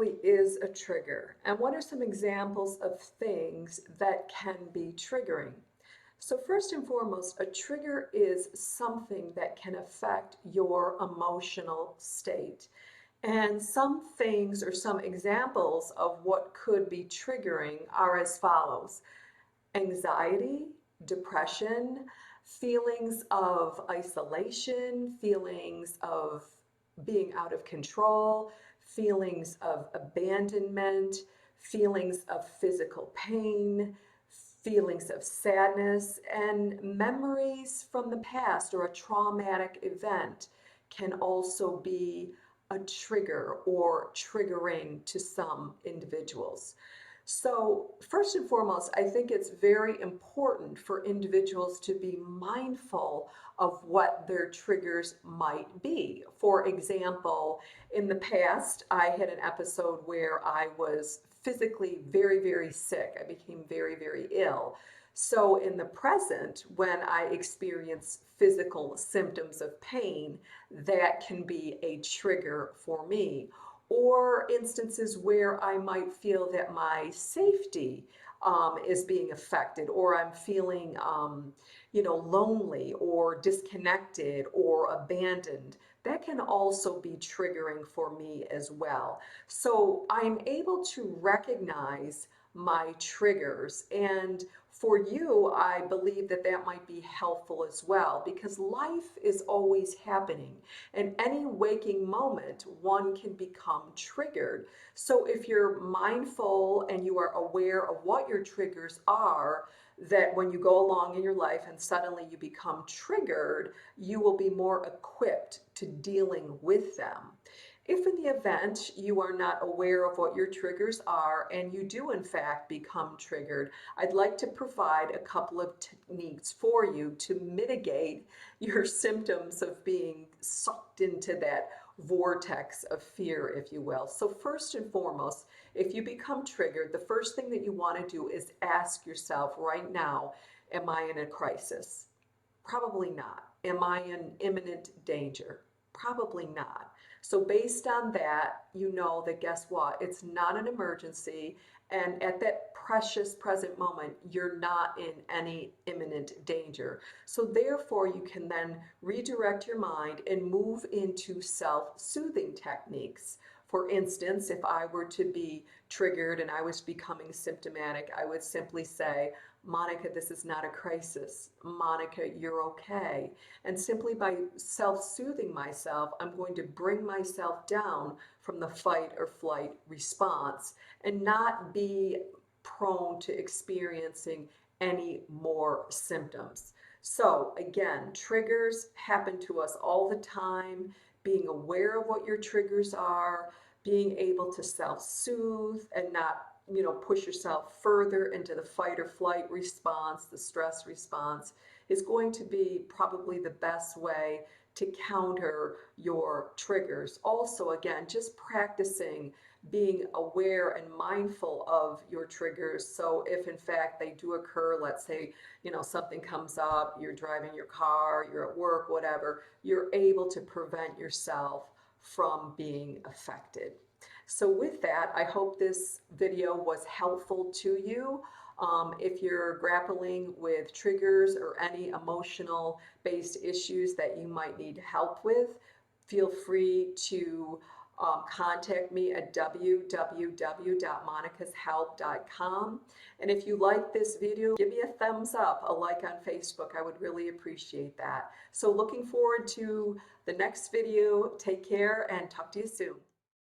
exactly is a trigger, and what are some examples of things that can be triggering? So first and foremost, a trigger is something that can affect your emotional state. And some things or some examples of what could be triggering are as follows: anxiety, depression, feelings of isolation, feelings of being out of control, feelings of abandonment, feelings of physical pain, feelings of sadness, and memories from the past or a traumatic event can also be a trigger or triggering to some individuals. So, first and foremost, I think it's very important for individuals to be mindful of what their triggers might be. For example, in the past, I had an episode where I was physically very, very sick. I became very, very ill. So, in the present, when I experience physical symptoms of pain, that can be a trigger for me, or instances where I might feel that my safety is being affected, or I'm feeling, lonely or disconnected or abandoned. That can also be triggering for me as well. So I'm able to recognize my triggers, and for you, I believe that that might be helpful as well, because life is always happening. In any waking moment, one can become triggered. So if you're mindful and you are aware of what your triggers are, that when you go along in your life and suddenly you become triggered, you will be more equipped to dealing with them. If in the event you are not aware of what your triggers are and you do in fact become triggered, I'd like to provide a couple of techniques for you to mitigate your symptoms of being sucked into that vortex of fear, if you will. So first and foremost, if you become triggered, the first thing that you want to do is ask yourself right now, am I in a crisis? Probably not. Am I in imminent danger? Probably not. So based on that, you know that guess what? It's not an emergency, and at that precious present moment, you're not in any imminent danger. So therefore, you can then redirect your mind and move into self-soothing techniques. For instance, if I were to be triggered and I was becoming symptomatic, I would simply say, Monica, this is not a crisis. Monica, you're okay. And simply by self-soothing myself, I'm going to bring myself down from the fight or flight response and not be prone to experiencing any more symptoms. So again, triggers happen to us all the time. Being aware of what your triggers are, being able to self-soothe and not push yourself further into the fight or flight response, the stress response, is going to be probably the best way to counter your triggers. Also, again, just practicing being aware and mindful of your triggers. So if in fact they do occur, let's say, something comes up, you're driving your car, you're at work, whatever, you're able to prevent yourself from being affected. So with that, I hope this video was helpful to you. If you're grappling with triggers or any emotional based issues that you might need help with, feel free to contact me at www.monicashelp.com. And if you like this video, give me a thumbs up, a like on Facebook. I would really appreciate that. So looking forward to the next video. Take care and talk to you soon.